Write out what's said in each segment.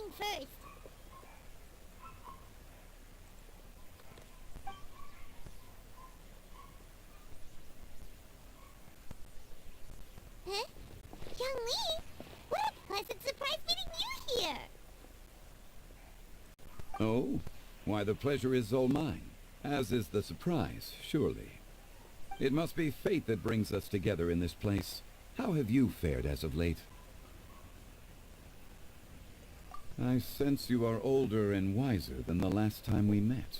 thing first. Huh? Young Lee? What a pleasant surprise meeting you here! Oh, why the pleasure is all mine, as is the surprise, surely. It must be fate that brings us together in this place. How have you fared as of late? I sense you are older and wiser than the last time we met.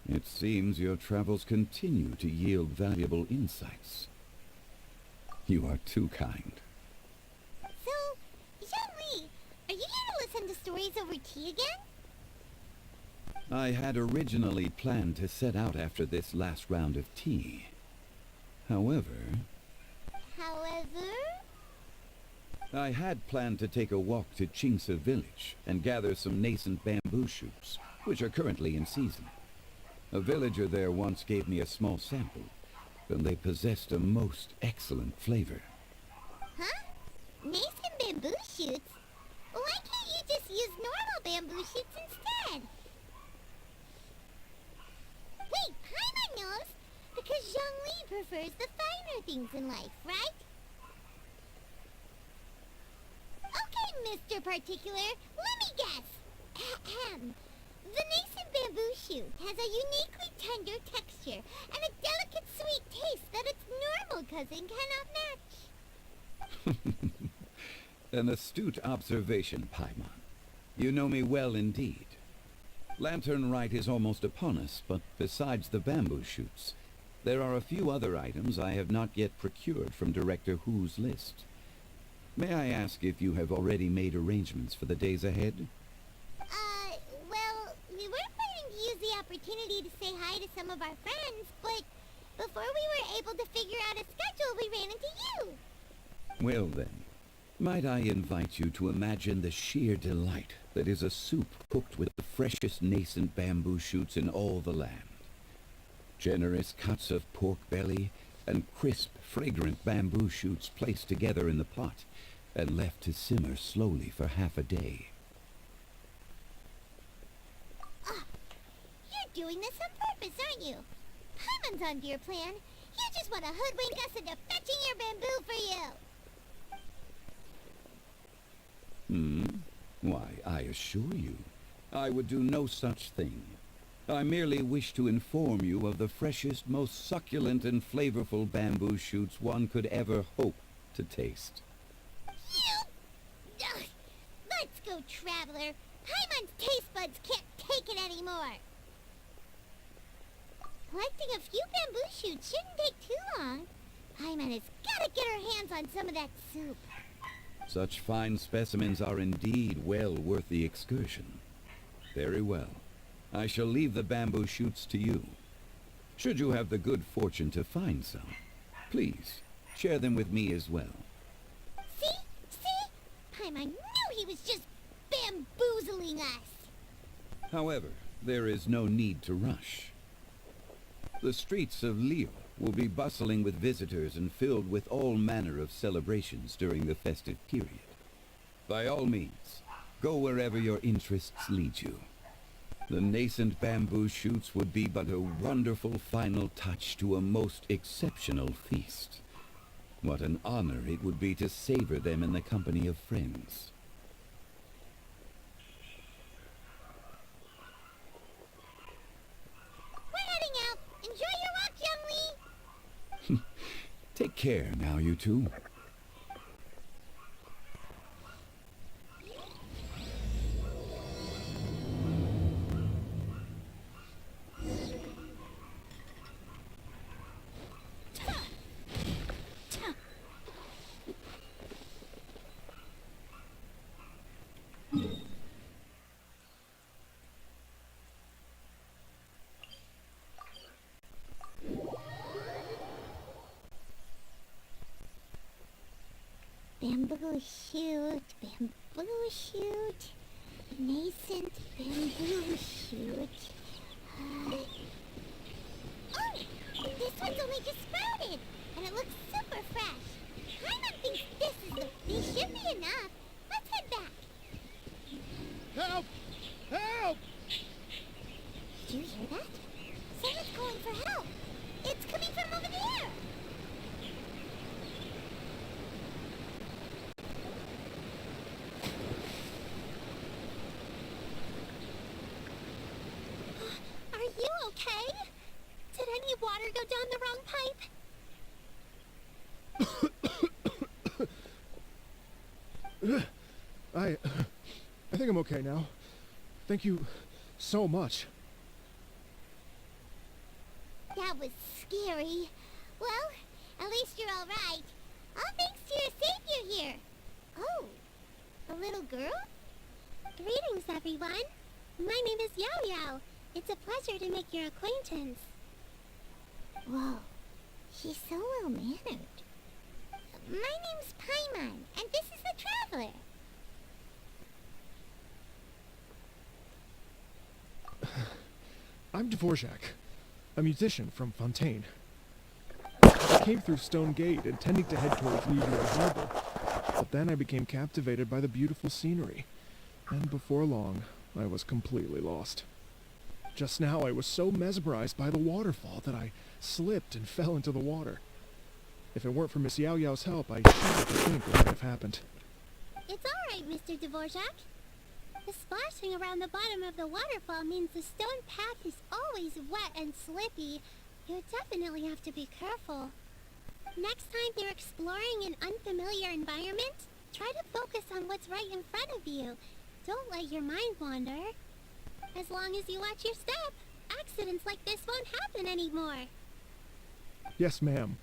It seems your travels continue to yield valuable insights. You are too kind. So, Young Lee, are you here to listen to stories over tea again? I had originally planned to set out after this last round of tea. However, I had planned to take a walk to Chimes village and gather some nascent bamboo shoots, which are currently in season. A villager there once gave me a small sample, and they possessed a most excellent flavor. Huh? Nascent bamboo shoots? Why can't you just use normal bamboo shoots instead? Wait, Paimon knows! Because Young Lee prefers the finer things in life, right? Okay, Mr. Particular, let me guess. Ahem. The nascent bamboo shoot has a uniquely tender texture and a delicate sweet taste that its normal cousin cannot match. An astute observation, Paimon. You know me well indeed. Lantern Rite is almost upon us, but besides the bamboo shoots, there are a few other items I have not yet procured from Director Hu's list. May I ask if you have already made arrangements for the days ahead? Well, we were planning to use the opportunity to say hi to some of our friends, but before we were able to figure out a schedule, we ran into you. Well then, might I invite you to imagine the sheer delight that is a soup cooked with the freshest nascent bamboo shoots in all the land. Generous cuts of pork belly and crisp, fragrant bamboo shoots placed together in the pot and left to simmer slowly for half a day. You're doing this on purpose, aren't you? Paimon's onto your plan. You just want to hoodwink us into fetching your bamboo for you. Why, I assure you, I would do no such thing. I merely wish to inform you of the freshest, most succulent and flavorful bamboo shoots one could ever hope to taste. You! Ugh. Let's go, Traveler. Paimon's taste buds can't take it anymore. Collecting a few bamboo shoots shouldn't take too long. Paimon has got to get her hands on some of that soup. Such fine specimens are indeed well worth the excursion. Very well. I shall leave the bamboo shoots to you. Should you have the good fortune to find some, please share them with me as well. See? Paimon knew he was just bamboozling us. However, there is no need to rush. The streets of Leo will be bustling with visitors and filled with all manner of celebrations during the festive period. By all means, go wherever your interests lead you. The nascent bamboo shoots would be but a wonderful final touch to a most exceptional feast. What an honor it would be to savor them in the company of friends. We're heading out. Enjoy your walk, Young Lee. Take care now, you two. Bamboo shoot, nascent bamboo shoot. Oh, this one's only just sprouted, and it looks super fresh. Paimon thinks this should be enough. Let's head back. Help! Help! Did you hear that? Someone's calling for help. It's coming from over there. Are you okay? Did any water go down the wrong pipe? I think I'm okay now. Thank you so much. That was scary. Well, at least you're all right. All thanks to your savior here. Oh, a little girl? Greetings, everyone. My name is Yao Yao. It's a pleasure to make your acquaintance. Whoa, she's so well-mannered. My name's Paimon, and this is the Traveler. I'm Dvorak, a musician from Fontaine. I came through Stone Gate intending to head towards Liyue Harbor, but then I became captivated by the beautiful scenery, and before long, I was completely lost. Just now I was so mesmerized by the waterfall that I slipped and fell into the water. If it weren't for Miss Yao Yao's help, I shudder to think what might have happened. It's all right, Mr. Dvorak. The splashing around the bottom of the waterfall means the stone path is always wet and slippy. You definitely have to be careful. Next time you're exploring an unfamiliar environment, try to focus on what's right in front of you. Don't let your mind wander. As long as you watch your step, accidents like this won't happen anymore. Yes, ma'am.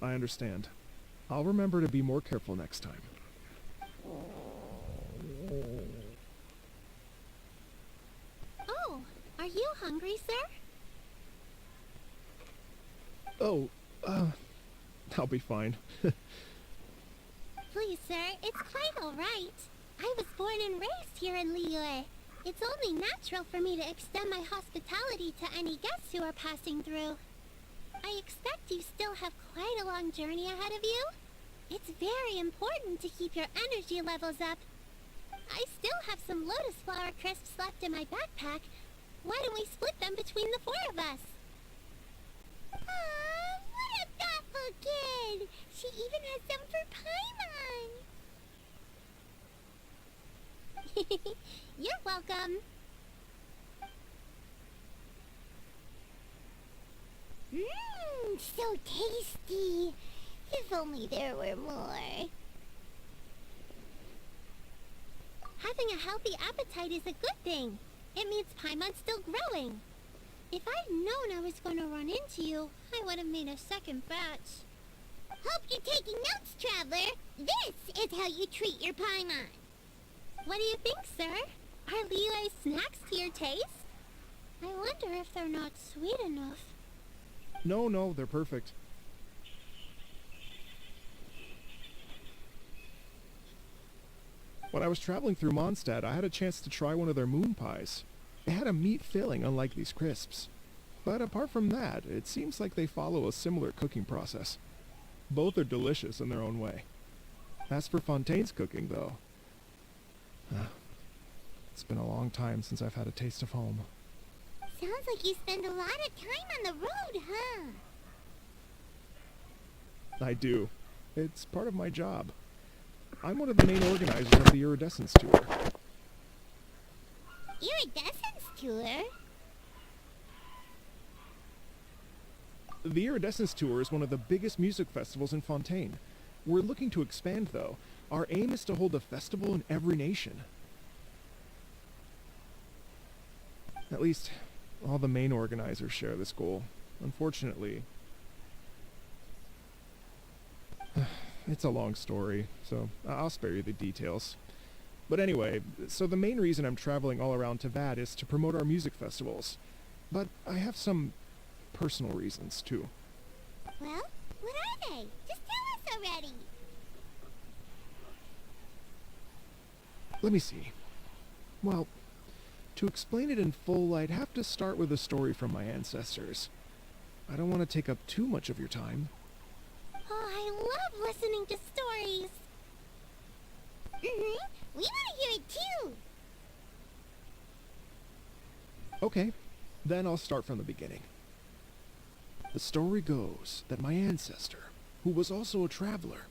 I understand. I'll remember to be more careful next time. Oh, are you hungry, sir? Oh, I'll be fine. Please, sir, it's quite all right. I was born and raised here in Liyue. It's only natural for me to extend my hospitality to any guests who are passing through. I expect you still have quite a long journey ahead of you. It's very important to keep your energy levels up. I still have some lotus flower crisps left in my backpack. Why don't we split them between the four of us? Aw, what a thoughtful kid! She even has some for Paimon! You're welcome. Mmm, so tasty. If only there were more. Having a healthy appetite is a good thing. It means Paimon's still growing. If I'd known I was going to run into you, I would have made a second batch. Hope you're taking notes, Traveler. This is how you treat your Paimon. What do you think, sir? Are Liyue snacks to your taste? I wonder if they're not sweet enough. No, they're perfect. When I was traveling through Mondstadt, I had a chance to try one of their moon pies. It had a meat filling, unlike these crisps. But apart from that, it seems like they follow a similar cooking process. Both are delicious in their own way. As for Fontaine's cooking, though, it's been a long time since I've had a taste of home. Sounds like you spend a lot of time on the road, huh? I do. It's part of my job. I'm one of the main organizers of the Iridescence Tour. Iridescence Tour? The Iridescence Tour is one of the biggest music festivals in Fontaine. We're looking to expand, though. Our aim is to hold a festival in every nation. At least, all the main organizers share this goal. Unfortunately, it's a long story, so I'll spare you the details. But anyway, so the main reason I'm traveling all around Tavad is to promote our music festivals. But I have some personal reasons, too. Well, what are they? Just tell us already. Let me see. Well, to explain it in full, I'd have to start with a story from my ancestors. I don't want to take up too much of your time. Oh, I love listening to stories. We want to hear it too. Okay, then I'll start from the beginning. The story goes that my ancestor, who was also a traveler,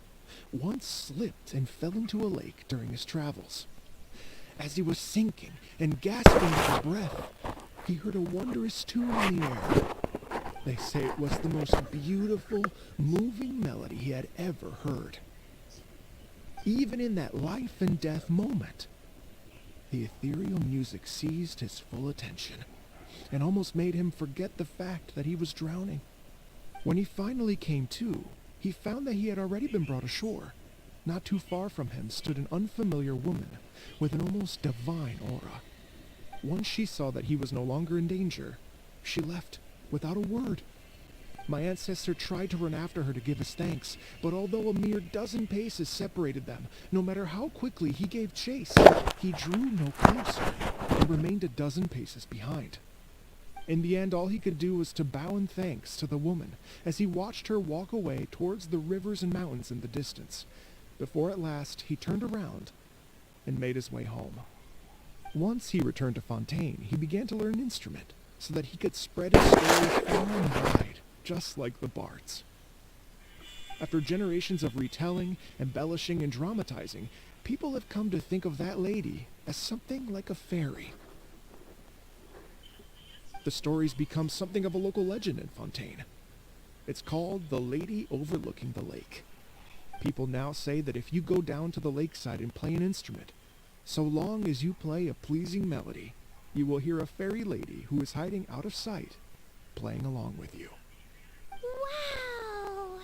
once slipped and fell into a lake during his travels. As he was sinking and gasping for breath, he heard a wondrous tune in the air. They say it was the most beautiful, moving melody he had ever heard. Even in that life and death moment, the ethereal music seized his full attention and almost made him forget the fact that he was drowning. When he finally came to, he found that he had already been brought ashore. Not too far from him stood an unfamiliar woman with an almost divine aura. Once she saw that he was no longer in danger, she left without a word. My ancestor tried to run after her to give his thanks, but although a mere dozen paces separated them, no matter how quickly he gave chase, he drew no closer and remained a dozen paces behind. In the end, all he could do was to bow in thanks to the woman as he watched her walk away towards the rivers and mountains in the distance, before at last he turned around and made his way home. Once he returned to Fontaine, he began to learn an instrument so that he could spread his story far and wide, just like the bards. After generations of retelling, embellishing, and dramatizing, people have come to think of that lady as something like a fairy. The story's become something of a local legend in Fontaine. It's called the Lady Overlooking the Lake. People now say that if you go down to the lakeside and play an instrument, so long as you play a pleasing melody, you will hear a fairy lady who is hiding out of sight, playing along with you. Wow!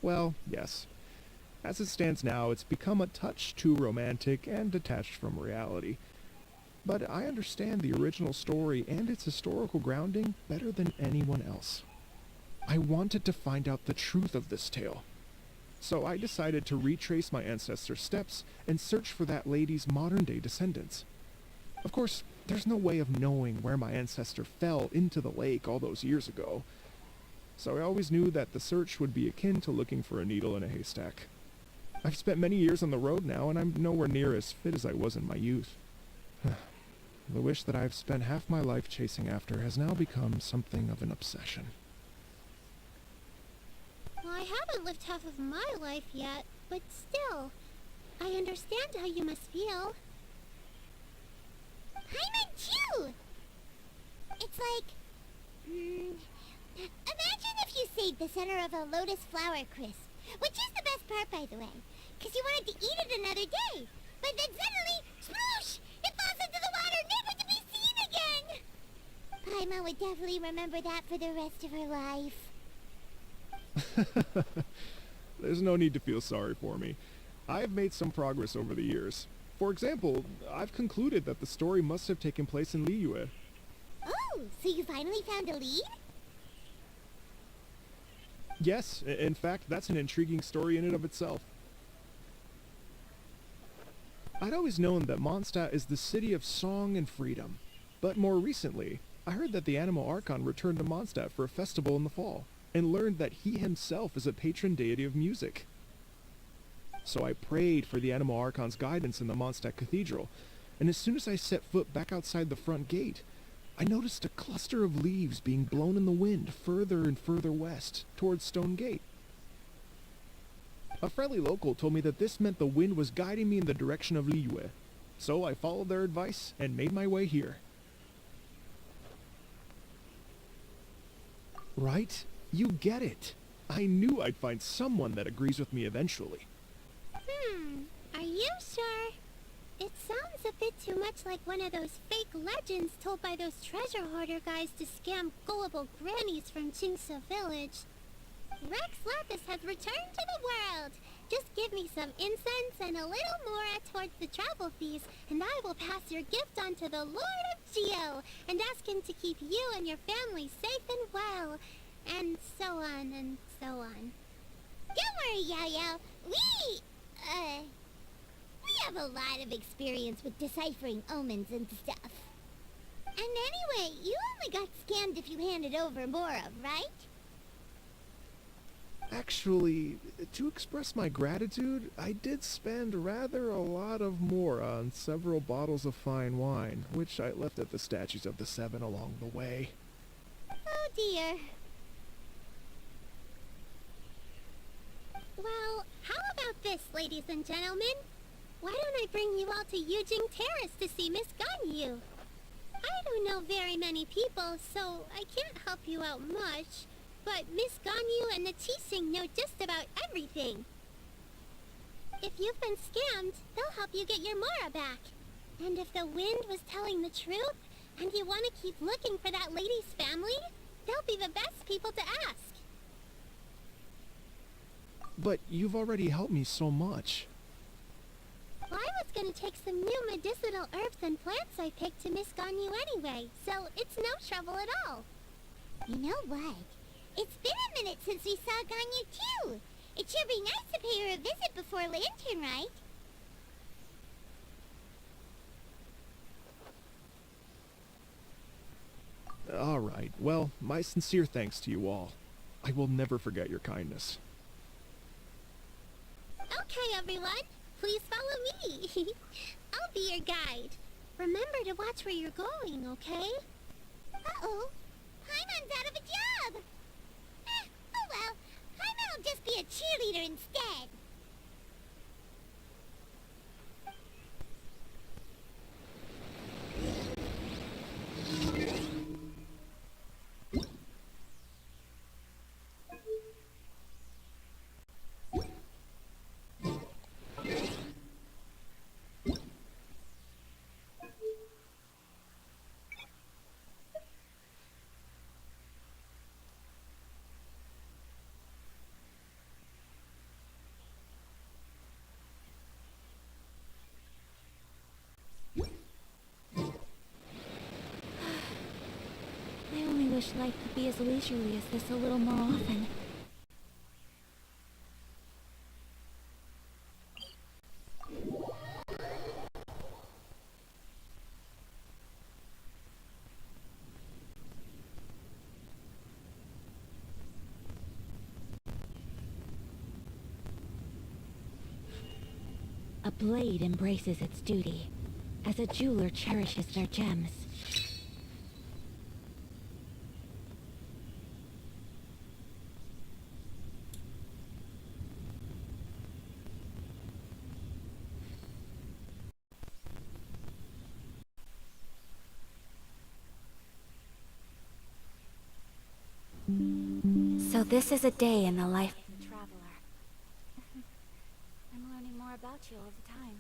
Well, yes. As it stands now, it's become a touch too romantic and detached from reality. But I understand the original story and its historical grounding better than anyone else. I wanted to find out the truth of this tale. So I decided to retrace my ancestors' steps and search for that lady's modern-day descendants. Of course, there's no way of knowing where my ancestor fell into the lake all those years ago. So I always knew that the search would be akin to looking for a needle in a haystack. I've spent many years on the road now, and I'm nowhere near as fit as I was in my youth. The wish that I've spent half my life chasing after has now become something of an obsession. Well, I haven't lived half of my life yet, but still, I understand how you must feel. I'm too! It's like... imagine if you saved the center of a lotus flower crisp, which is the best part, by the way, because you wanted to eat it another day. But then suddenly, sploosh! It falls into the water, never to be seen again! Paimon would definitely remember that for the rest of her life. There's no need to feel sorry for me. I've made some progress over the years. For example, I've concluded that the story must have taken place in Liyue. Oh, so you finally found a lead? Yes, in fact, that's an intriguing story in and of itself. I'd always known that Mondstadt is the city of song and freedom, but more recently, I heard that the Animo Archon returned to Mondstadt for a festival in the fall, and learned that he himself is a patron deity of music. So I prayed for the Animo Archon's guidance in the Mondstadt Cathedral, and as soon as I set foot back outside the front gate, I noticed a cluster of leaves being blown in the wind further and further west, towards Stone Gate. A friendly local told me that this meant the wind was guiding me in the direction of Liyue, so I followed their advice and made my way here. Right? You get it. I knew I'd find someone that agrees with me eventually. Are you sure? It sounds a bit too much like one of those fake legends told by those treasure hoarder guys to scam gullible grannies from Jingsa Village. Rex Lapis has returned to the world. Just give me some incense and a little more towards the travel fees, and I will pass your gift on to the Lord of Geo, and ask him to keep you and your family safe and well, and so on and so on. Don't worry, Yao Yao. We have a lot of experience with deciphering omens and stuff. And anyway, you only got scammed if you handed over more of, right? Actually, to express my gratitude, I did spend rather a lot of more on several bottles of fine wine, which I left at the Statues of the Seven along the way. Oh dear. Well, how about this, ladies and gentlemen? Why don't I bring you all to Yujing Terrace to see Miss Ganyu? I don't know very many people, so I can't help you out much. But Miss Ganyu and the Qixing know just about everything. If you've been scammed, they'll help you get your Mora back. And if the wind was telling the truth, and you want to keep looking for that lady's family, they'll be the best people to ask. But you've already helped me so much. Well, I was gonna take some new medicinal herbs and plants I picked to Miss Ganyu anyway, so it's no trouble at all. You know what? It's been a minute since we saw Ganyu too. It should be nice to pay her a visit before Lantern, right? All right. Well, my sincere thanks to you all. I will never forget your kindness. Okay, everyone. Please follow me. I'll be your guide. Remember to watch where you're going, okay? Uh-oh. Paimon's out of a job. Oh well. Paimon will just be a cheerleader instead. I only wish life could be as leisurely as this a little more often. A blade embraces its duty, as a jeweler cherishes their gems. So this is a day in the life of a traveler. I'm learning more about you all the time.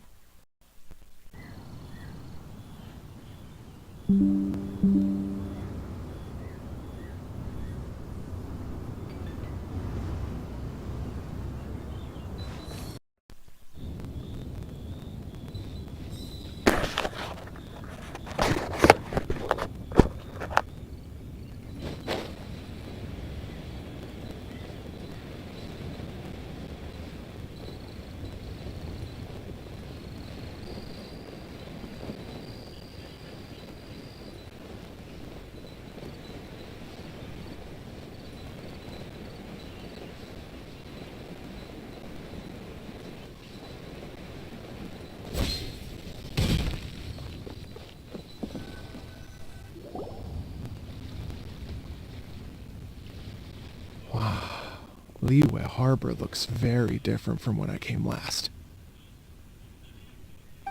Liyue Harbor looks very different from when I came last.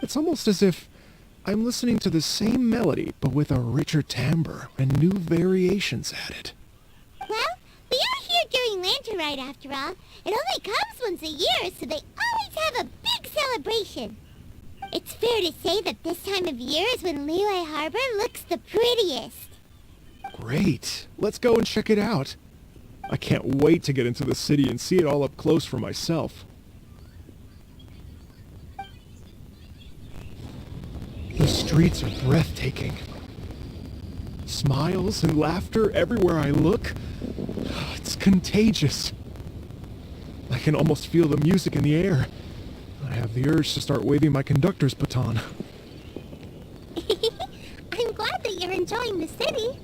It's almost as if I'm listening to the same melody, but with a richer timbre and new variations added. Well, we are here during Lantern Rite after all. It only comes once a year, so they always have a big celebration. It's fair to say that this time of year is when Liyue Harbor looks the prettiest. Great! Let's go and check it out. I can't wait to get into the city and see it all up close for myself. The streets are breathtaking. Smiles and laughter everywhere I look. It's contagious. I can almost feel the music in the air. I have the urge to start waving my conductor's baton. I'm glad that you're enjoying the city.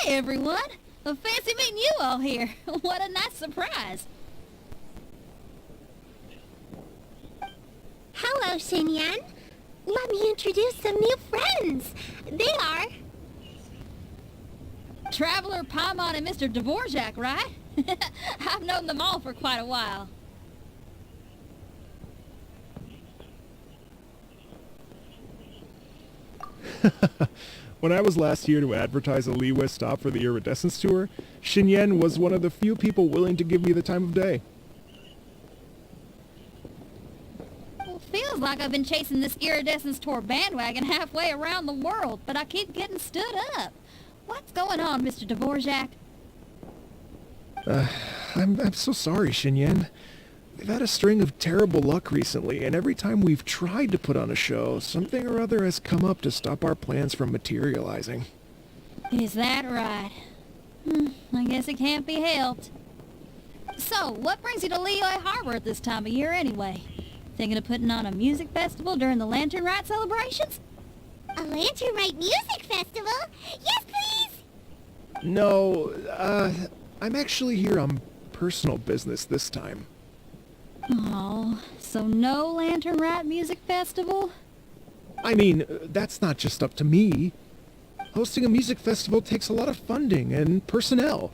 Hey, everyone. Fancy meeting you all here. What a nice surprise. Hello, Xinyan. Let me introduce some new friends. They are... Traveler, Paimon, and Mr. Dvorak, right? I've known them all for quite a while. When I was last here to advertise a Liyue stop for the Iridescence Tour, Xinyan was one of the few people willing to give me the time of day. Well, feels like I've been chasing this Iridescence Tour bandwagon halfway around the world, but I keep getting stood up. What's going on, Mr. Dvorak? I'm so sorry, Xinyan. We've had a string of terrible luck recently, and every time we've tried to put on a show, something or other has come up to stop our plans from materializing. Is that right? I guess it can't be helped. So, what brings you to Liyue Harbor at this time of year anyway? Thinking of putting on a music festival during the Lantern Rite celebrations? A Lantern Rite Music Festival? Yes, please! No, I'm actually here on personal business this time. Oh, so no Lantern Rite Music Festival? I mean, that's not just up to me. Hosting a music festival takes a lot of funding and personnel.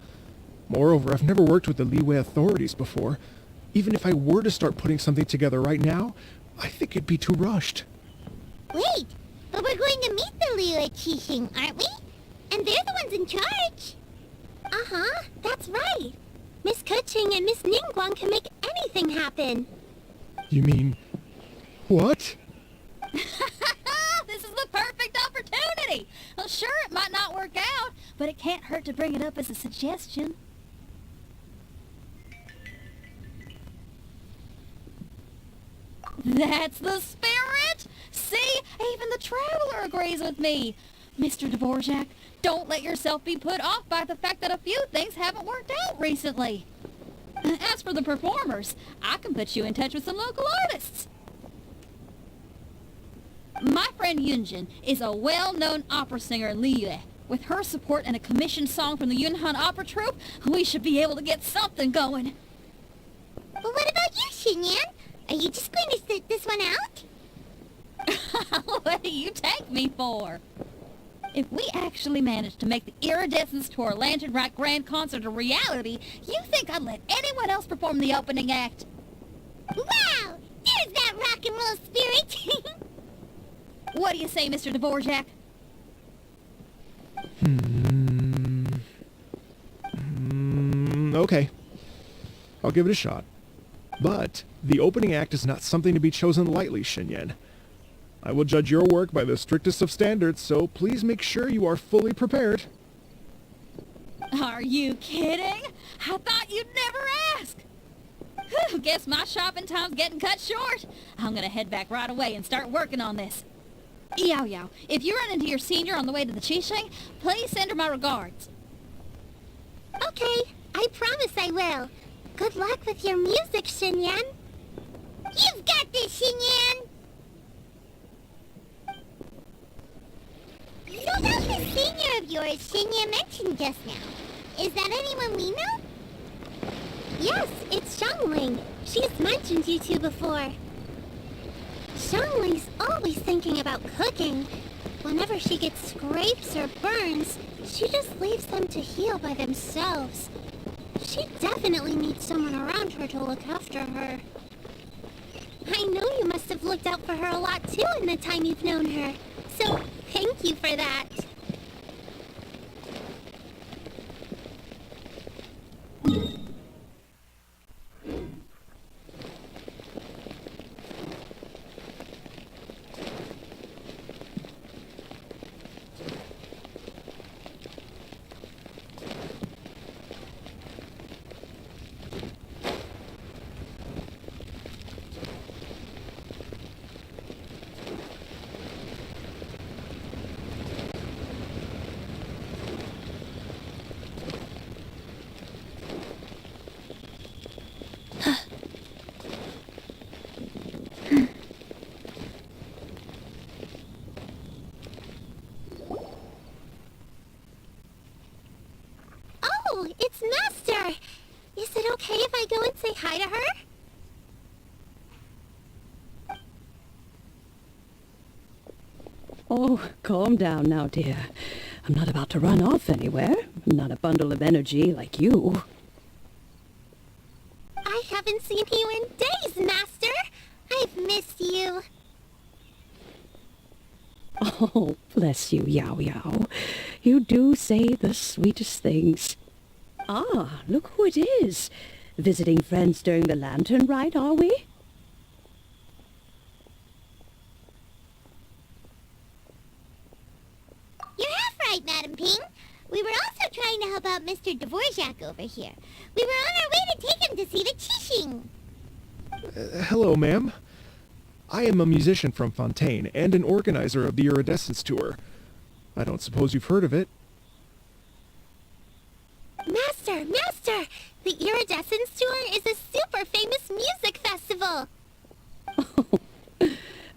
Moreover, I've never worked with the Liyue authorities before. Even if I were to start putting something together right now, I think it'd be too rushed. Wait, but we're going to meet the Liyue Qixing, aren't we? And they're the ones in charge. Uh-huh, that's right. Miss Keqing and Miss Ningguang can make anything happen. You mean... what? This is the perfect opportunity! Well, sure, it might not work out, but it can't hurt to bring it up as a suggestion. That's the spirit! See, even the Traveler agrees with me. Mr. Dvorak, don't let yourself be put off by the fact that a few things haven't worked out recently. As for the performers, I can put you in touch with some local artists. My friend Yunjin is a well-known opera singer in Liyue. With her support and a commissioned song from the Yunhan Opera Troupe, we should be able to get something going. But what about you, Xinyan? Are you just going to sit this one out? What do you take me for? If we actually managed to make the Iridescence Tour Lantern Rite Grand Concert a reality, you think I'd let anyone else perform the opening act? Wow! There's that rock and roll spirit! What do you say, Mr. Dvorak? Okay. I'll give it a shot. But the opening act is not something to be chosen lightly, Xinyan. I will judge your work by the strictest of standards, so please make sure you are fully prepared. Are you kidding? I thought you'd never ask. Whew, guess my shopping time's getting cut short. I'm gonna head back right away and start working on this. Yao Yao, if you run into your senior on the way to the Qixing, please send her my regards. Okay, I promise I will. Good luck with your music, Xinyan. You've got this, Xinyan! So about this senior of yours Xinyan mentioned just now. Is that anyone we know? Yes, it's Xiangling. She's mentioned you two before. Xiangling's always thinking about cooking. Whenever she gets scrapes or burns, she just leaves them to heal by themselves. She definitely needs someone around her to look after her. I know you must have looked out for her a lot too in the time you've known her. So, thank you for that. hi to her? Oh, calm down now, dear. I'm not about to run off anywhere. I'm not a bundle of energy like you. I haven't seen you in days, Master. I've missed you. Oh, bless you, Yao Yao. You do say the sweetest things. Ah, look who it is. Visiting friends during the lantern rite, are we? You're half right, Madam Ping. We were also trying to help out Mr. Dvorak over here. We were on our way to take him to see the Qixing. Hello, ma'am. I am a musician from Fontaine and an organizer of the Iridescence Tour. I don't suppose you've heard of it. Master! The Iridescence Tour is a super famous music festival.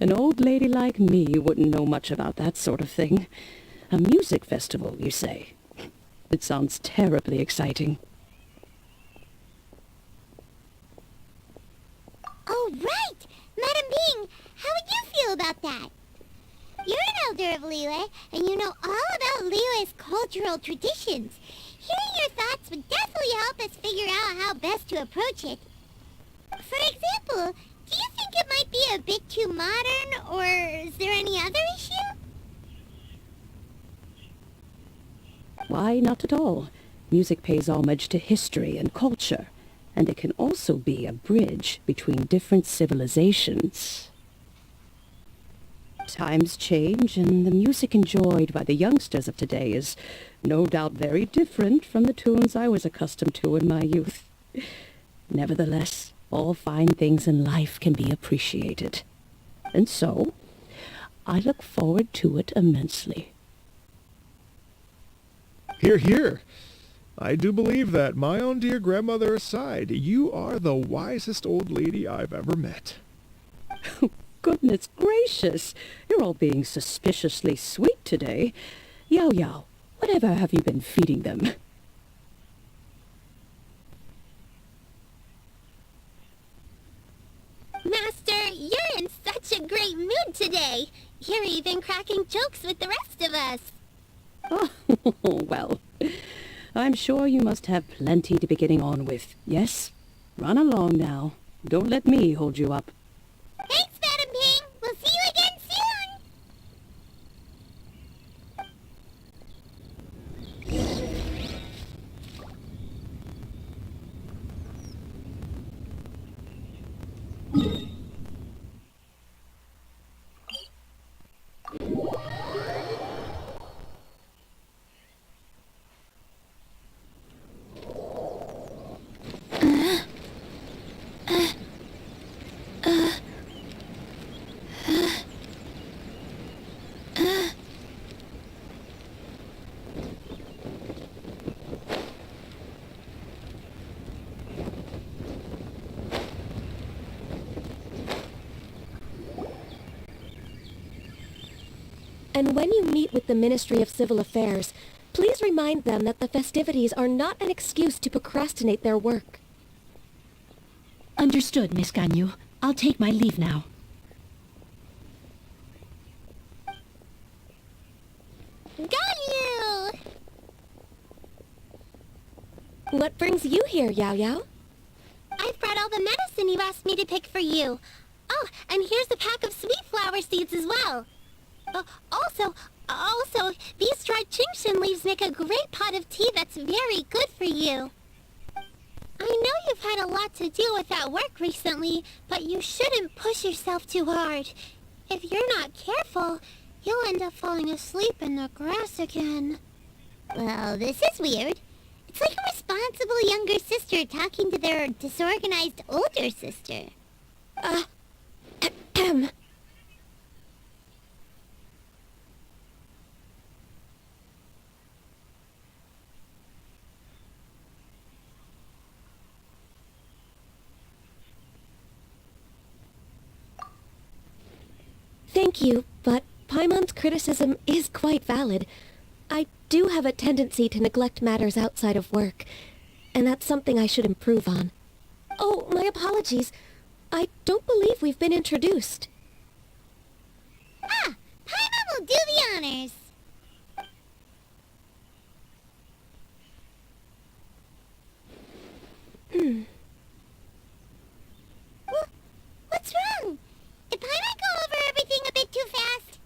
An old lady like me wouldn't know much about that sort of thing. A music festival, you say? It sounds terribly exciting. Oh, right! Madam Ping, how would you feel about that? You're an elder of Liyue, and you know all about Liyue's cultural traditions. Hearing your thoughts would definitely help us figure out how best to approach it. For example, do you think it might be a bit too modern, or is there any other issue? Why, not at all. Music pays homage to history and culture, and it can also be a bridge between different civilizations. Times change, and the music enjoyed by the youngsters of today is no doubt very different from the tunes I was accustomed to in my youth. Nevertheless, all fine things in life can be appreciated. And so, I look forward to it immensely. Hear, hear. I do believe that, my own dear grandmother aside, you are the wisest old lady I've ever met. Goodness gracious! You're all being suspiciously sweet today. Yao Yao, whatever have you been feeding them? Master, you're in such a great mood today. You're even cracking jokes with the rest of us. Oh, well, I'm sure you must have plenty to be getting on with. Yes? Run along now. Don't let me hold you up. Thanks, Madam Ping. We'll see you again soon. And when you meet with the Ministry of Civil Affairs, please remind them that the festivities are not an excuse to procrastinate their work. Understood, Miss Ganyu. I'll take my leave now. Ganyu! What brings you here, Yao Yao? I've brought all the medicine you asked me to pick for you. Oh, and here's a pack of sweet flower seeds as well. Also, these dried Genshin leaves make a great pot of tea that's very good for you. I know you've had a lot to deal with at work recently, but you shouldn't push yourself too hard. If you're not careful, you'll end up falling asleep in the grass again. Well, this is weird. It's like a responsible younger sister talking to their disorganized older sister. Thank you, but Paimon's criticism is quite valid. I do have a tendency to neglect matters outside of work, and that's something I should improve on. Oh, my apologies. I don't believe we've been introduced. Ah, Paimon will do the honors. What's wrong? Did Paimon go over everything a bit too fast?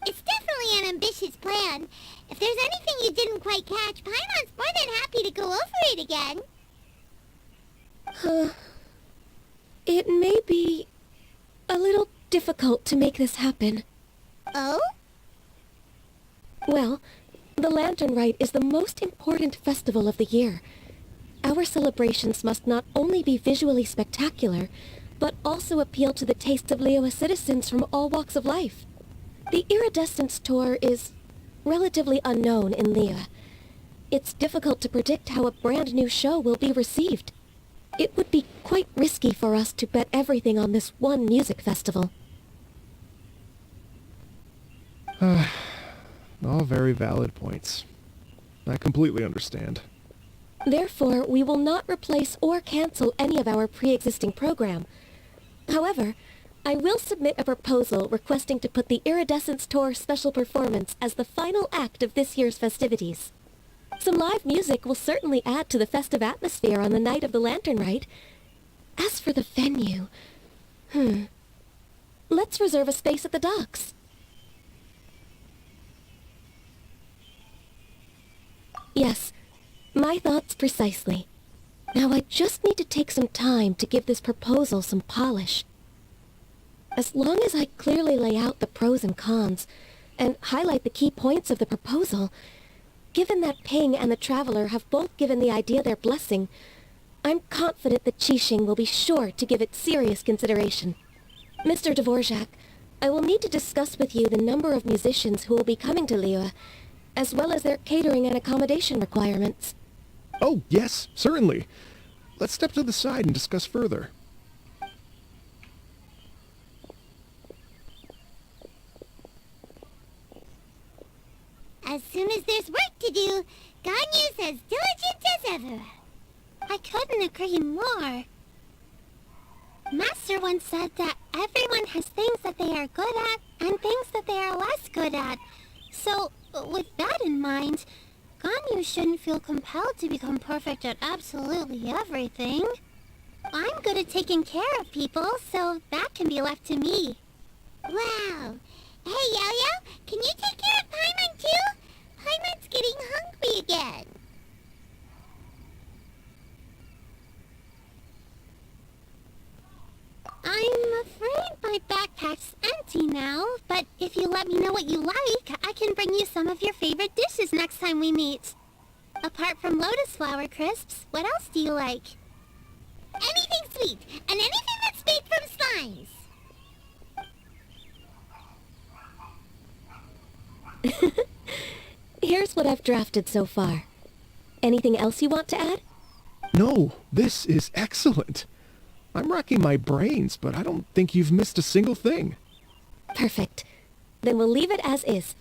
It's definitely an ambitious plan. If there's anything you didn't quite catch, Paimon's more than happy to go over it again. It may be a little difficult to make this happen. Oh? Well, the Lantern Rite is the most important festival of the year. Our celebrations must not only be visually spectacular, but also appeal to the tastes of Liyue citizens from all walks of life. The Iridescence Tour is relatively unknown in Liyue. It's difficult to predict how a brand new show will be received. It would be quite risky for us to bet everything on this one music festival. All very valid points. I completely understand. Therefore, we will not replace or cancel any of our pre-existing program. However, I will submit a proposal requesting to put the Iridescence Tour special performance as the final act of this year's festivities. Some live music will certainly add to the festive atmosphere on the night of the Lantern Rite. As for the venue, let's reserve a space at the docks. Yes, my thoughts precisely. Now I just need to take some time to give this proposal some polish. As long as I clearly lay out the pros and cons, and highlight the key points of the proposal, given that Ping and the Traveler have both given the idea their blessing, I'm confident that Qixing will be sure to give it serious consideration. Mr. Dvorak, I will need to discuss with you the number of musicians who will be coming to Liyue, as well as their catering and accommodation requirements. Oh, yes, certainly. Let's step to the side and discuss further. As soon as there's work to do, Ganyu's as diligent as ever. I couldn't agree more. Master once said that everyone has things that they are good at and things that they are less good at. So, with that in mind, Ganyu shouldn't feel compelled to become perfect at absolutely everything. I'm good at taking care of people, so that can be left to me. Wow. Hey, Yo-Yo, can you take care of Paimon too? Paimon's getting hungry again. I'm afraid my backpack's empty now, but if you let me know what you like, I can bring you some of your favorite dishes next time we meet. Apart from lotus flower crisps, what else do you like? Anything sweet, and anything that's made from slimes. Here's what I've drafted so far. Anything else you want to add? No, this is excellent. I'm racking my brains, but I don't think you've missed a single thing. Perfect. Then we'll leave it as is.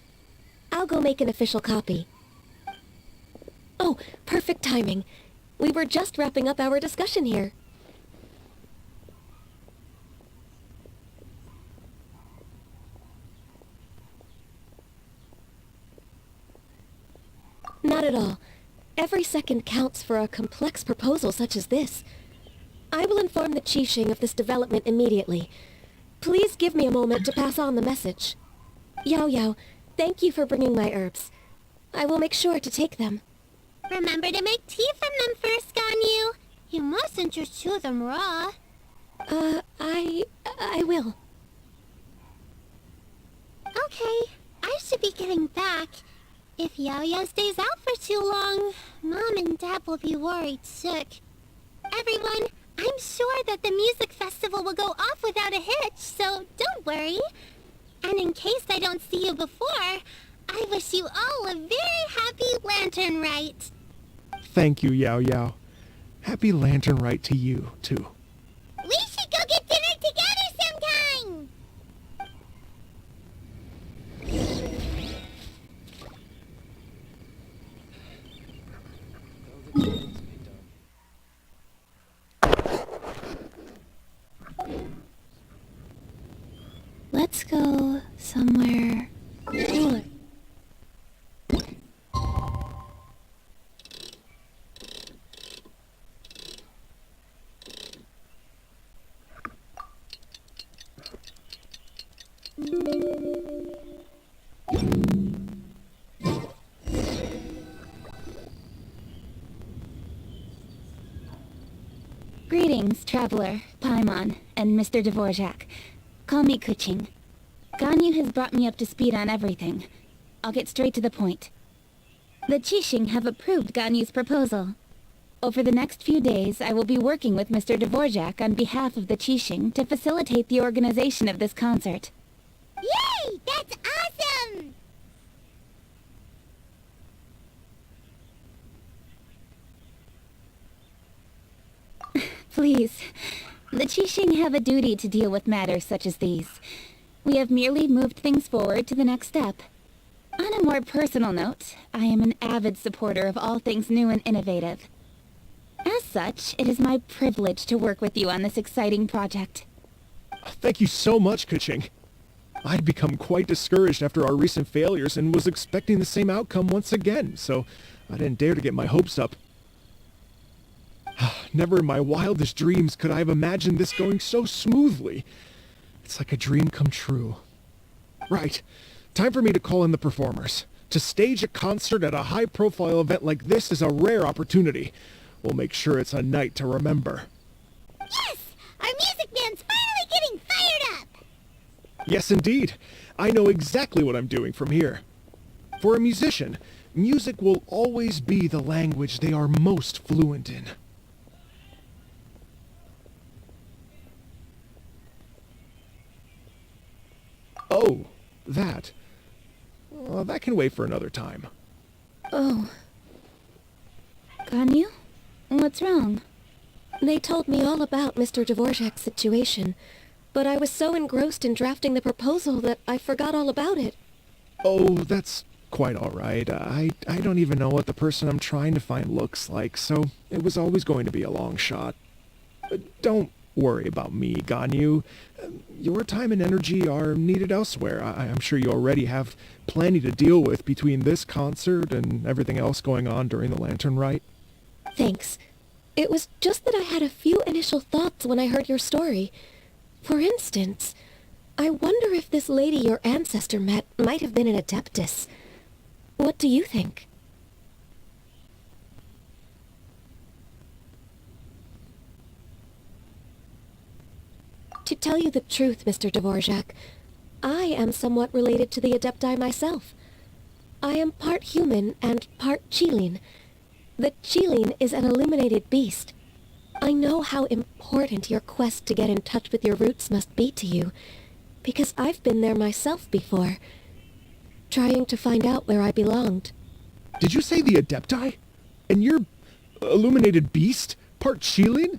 I'll go make an official copy. Oh, perfect timing. We were just wrapping up our discussion here. Not at all. Every second counts for a complex proposal such as this. I will inform the Qixing of this development immediately. Please give me a moment to pass on the message. Yao Yao, thank you for bringing my herbs. I will make sure to take them. Remember to make tea from them first, Ganyu. You mustn't just chew them raw. I will. Okay, I should be getting back. If Yo-Yo stays out for too long, Mom and Dad will be worried sick. Everyone, I'm sure that the music festival will go off without a hitch, so don't worry. And in case I don't see you before, I wish you all a very happy Lantern Rite. Thank you, Yao Yao. Happy Lantern Rite to you, too. We should go get dinner together sometime! go somewhere cooler. Greetings, Traveler, Paimon, and Mr. Dvorak. Call me Kuching. Ganyu has brought me up to speed on everything. I'll get straight to the point. The Qixing have approved Ganyu's proposal. Over the next few days, I will be working with Mr. Dvorak on behalf of the Qixing to facilitate the organization of this concert. Yay! That's awesome! Please, the Qixing have a duty to deal with matters such as these. We have merely moved things forward to the next step. On a more personal note, I am an avid supporter of all things new and innovative. As such, it is my privilege to work with you on this exciting project. Thank you so much, Kuching. I'd become quite discouraged after our recent failures and was expecting the same outcome once again, so I didn't dare to get my hopes up. Never in my wildest dreams could I have imagined this going so smoothly. It's like a dream come true. Right. Time for me to call in the performers. To stage a concert at a high-profile event like this is a rare opportunity. We'll make sure it's a night to remember. Yes! Our music band's finally getting fired up! Yes, indeed. I know exactly what I'm doing from here. For a musician, music will always be the language they are most fluent in. Oh, that. That can wait for another time. Oh, Ganyu? What's wrong? they told me all about Mr. Dvorak's situation, but I was so engrossed in drafting the proposal that I forgot all about it. Oh, that's quite all right. I don't even know what the person I'm trying to find looks like, so it was always going to be a long shot. Don't worry about me, Ganyu. Your time and energy are needed elsewhere. I'm sure you already have plenty to deal with between this concert and everything else going on during the Lantern Rite. Thanks. It was just that I had a few initial thoughts when I heard your story. For instance, I wonder if this lady your ancestor met might have been an Adeptus. What do you think? To tell you the truth, Mr. Dvorak, I am somewhat related to the Adepti myself. I am part human and part Qilin. The Qilin is an illuminated beast. I know how important your quest to get in touch with your roots must be to you, because I've been there myself before, trying to find out where I belonged. Did you say the Adepti? And you're illuminated beast? Part Qilin?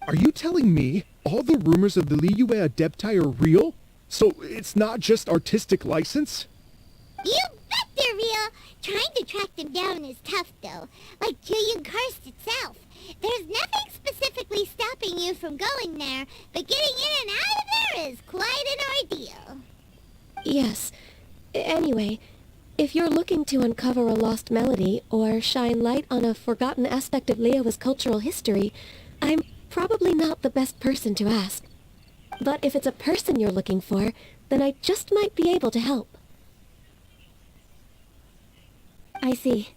Are you telling me all the rumors of the Liyue Adepti are real? So it's not just artistic license? You bet they're real! Trying to track them down is tough, though. Like Julian Karst itself. There's nothing specifically stopping you from going there, but getting in and out of there is quite an ordeal. Yes. Anyway, if you're looking to uncover a lost melody or shine light on a forgotten aspect of Liyue's cultural history, I'm probably not the best person to ask. But if it's a person you're looking for, then I just might be able to help. I see.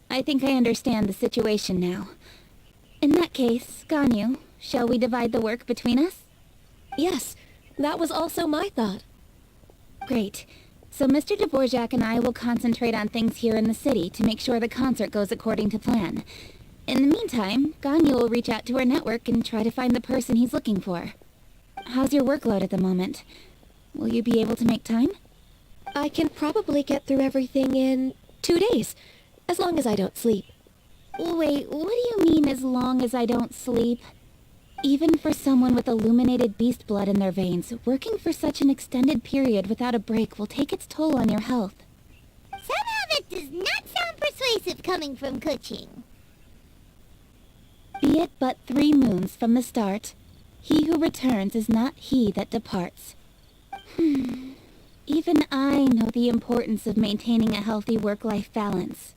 I think I understand the situation now. In that case, Ganyu, shall we divide the work between us? Yes, that was also my thought. Great. So Mr. Dvorak and I will concentrate on things here in the city to make sure the concert goes according to plan. In the meantime, Ganyu will reach out to our network and try to find the person he's looking for. How's your workload at the moment? Will you be able to make time? I can probably get through everything in 2 days, as long as I don't sleep. Wait, what do you mean as long as I don't sleep? Even for someone with illuminated beast blood in their veins, working for such an extended period without a break will take its toll on your health. Somehow that does not sound persuasive coming from Kuching. Be it but 3 moons from the start, he who returns is not he that departs. Even I know the importance of maintaining a healthy work-life balance.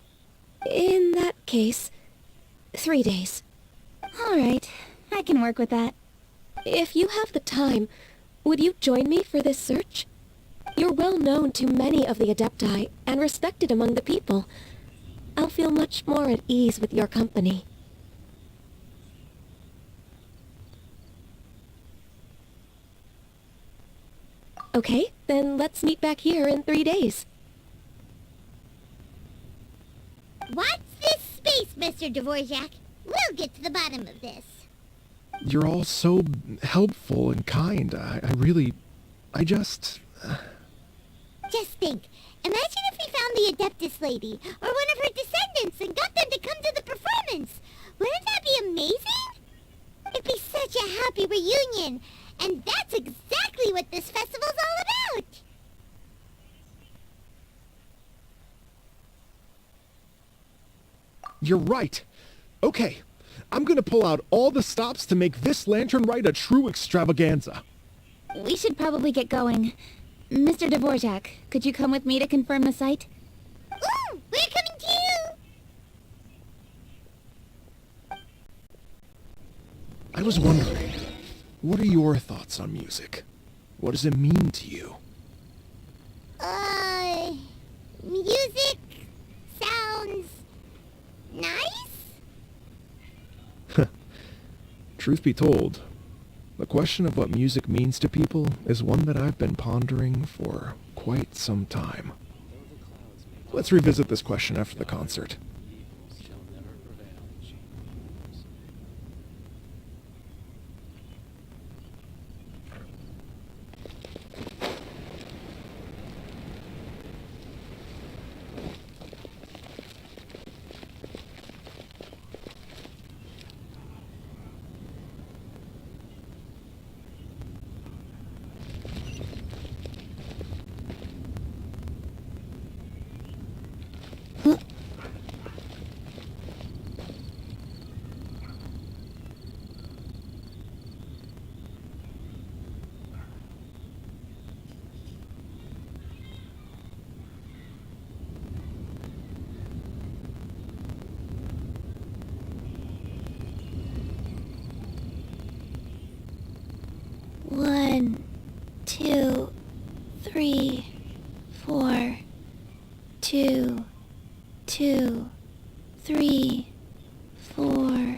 In that case, 3 days. All right, I can work with that. If you have the time, would you join me for this search? You're well known to many of the Adepti and respected among the people. I'll feel much more at ease with your company. Okay, then let's meet back here in 3 days. Watch this space, Mr. Dvorak. We'll get to the bottom of this. You're all so helpful and kind. I just... Just think. Imagine if we found the Adeptus lady, or one of her descendants, and got them to come to the performance. Wouldn't that be amazing? It'd be such a happy reunion. And that's exactly what this festival's all about. You're right. Okay, I'm gonna pull out all the stops to make this lantern ride a true extravaganza. We should probably get going. Mr. Dvorak, could you come with me to confirm the site? Ooh, we're coming too! I was wondering, what are your thoughts on music? What does it mean to you? Music sounds nice? Truth be told, the question of what music means to people is one that I've been pondering for quite some time. Let's revisit this question after the concert. One, 2, 3, 4. 2, 2, 3, 4.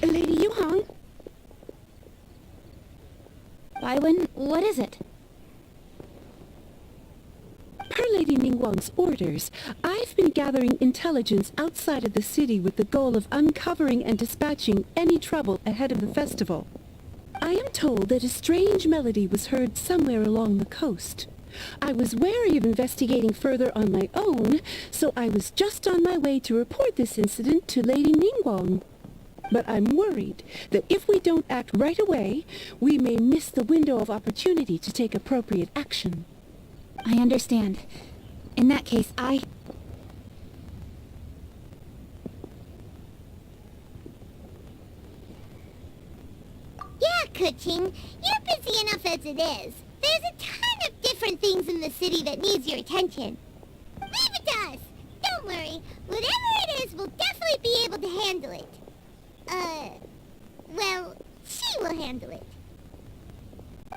Lady Yuhong? Baiwen, what is it? Per Lady Ningguang's orders, I've been gathering intelligence outside of the city with the goal of uncovering and dispatching any trouble ahead of the festival. I am told that a strange melody was heard somewhere along the coast. I was wary of investigating further on my own, so I was just on my way to report this incident to Lady Ningguang. But I'm worried that if we don't act right away, we may miss the window of opportunity to take appropriate action. I understand. In that case, Yeah, Kuching, you're busy enough as it is. There's a ton of different things in the city that needs your attention. Leave it to us. Don't worry. Whatever it is, we'll definitely be able to handle it. Well, she will handle it.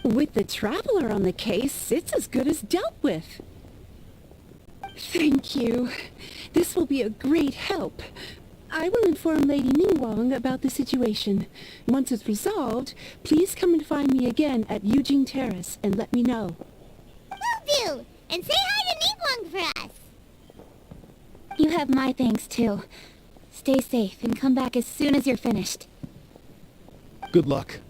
With the Traveler on the case, it's as good as dealt with. Thank you. This will be a great help. I will inform Lady Ningguang about the situation. Once it's resolved, please come and find me again at Yujing Terrace and let me know. Will do. And say hi to Ningguang for us. you have my thanks too. Stay safe and come back as soon as you're finished. Good luck.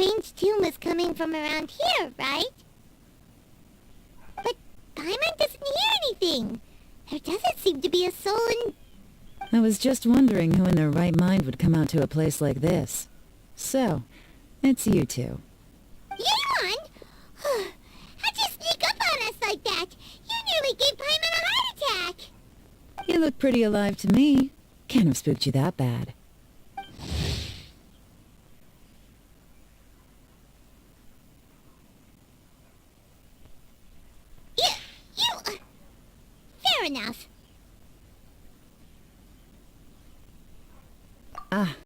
strange tune was coming from around here, right? But Paimon doesn't hear anything. There doesn't seem to be a soul in... I was just wondering who in their right mind would come out to a place like this. So, it's you two. Leon! How'd you sneak up on us like that? You nearly gave Paimon a heart attack! You look pretty alive to me. Can't have spooked you that bad. Fair enough.